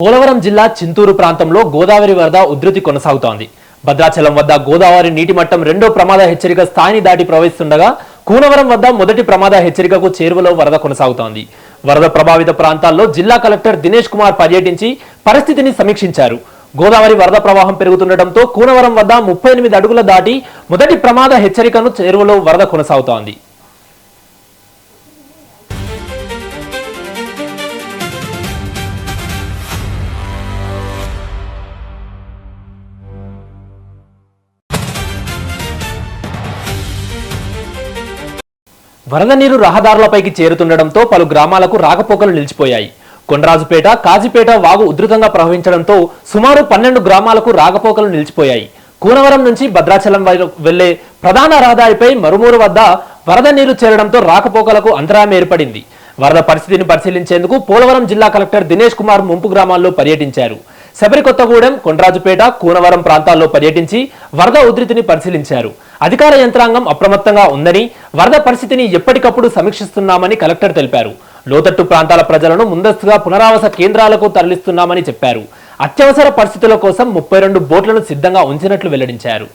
పోలవరం జిల్లా చింతూరు ప్రాంతంలో గోదావరి వరద ఉధృతి కొనసాగుతోంది. భద్రాచలం వద్ద గోదావరి నీటి మట్టం రెండో ప్రమాద హెచ్చరిక స్థాయిని దాటి ప్రవహిస్తుండగా కూనవరం వద్ద మొదటి ప్రమాద హెచ్చరికకు చేరువలో వరద కొనసాగుతోంది. వరద ప్రభావిత ప్రాంతాల్లో జిల్లా కలెక్టర్ దినేష్ కుమార్ పర్యటించి పరిస్థితిని సమీక్షించారు. గోదావరి వరద ప్రవాహం పెరుగుతుండటంతో కూనవరం వద్ద 38 అడుగుల దాటి మొదటి ప్రమాద హెచ్చరికను చేరువలో వరద కొనసాగుతోంది. వరద నీరు రహదారులపైకి చేరుతుండటంతో పలు గ్రామాలకు రాకపోకలు నిలిచిపోయాయి. కొండరాజుపేట, కాజీపేట వాగు ఉధృతంగా ప్రవహించడంతో సుమారు 12 గ్రామాలకు రాకపోకలు నిలిచిపోయాయి. కూనవరం నుంచి భద్రాచలం వెళ్లే ప్రధాన రహదారిపై మరుమూరు వద్ద వరద నీరు చేరడంతో రాకపోకలకు అంతరాయం ఏర్పడింది. వరద పరిస్థితిని పరిశీలించేందుకు పోలవరం జిల్లా కలెక్టర్ దినేష్ కుమార్ ముంపు గ్రామాల్లో పర్యటించారు. శబరికొత్తగూడెం, కొండరాజుపేట, కూనవరం ప్రాంతాల్లో పర్యటించి వరద ఉధృతిని పరిశీలించారు. అధికార యంత్రాంగం అప్రమత్తంగా ఉందని, వరద పరిస్థితిని ఎప్పటికప్పుడు సమీక్షిస్తున్నామని కలెక్టర్ తెలిపారు. లోతట్టు ప్రాంతాల ప్రజలను ముందస్తుగా పునరావాస కేంద్రాలకు తరలిస్తున్నామని చెప్పారు. అత్యవసర పరిస్థితుల కోసం 32 బోట్లను సిద్ధంగా ఉంచినట్లు వెల్లడించారు.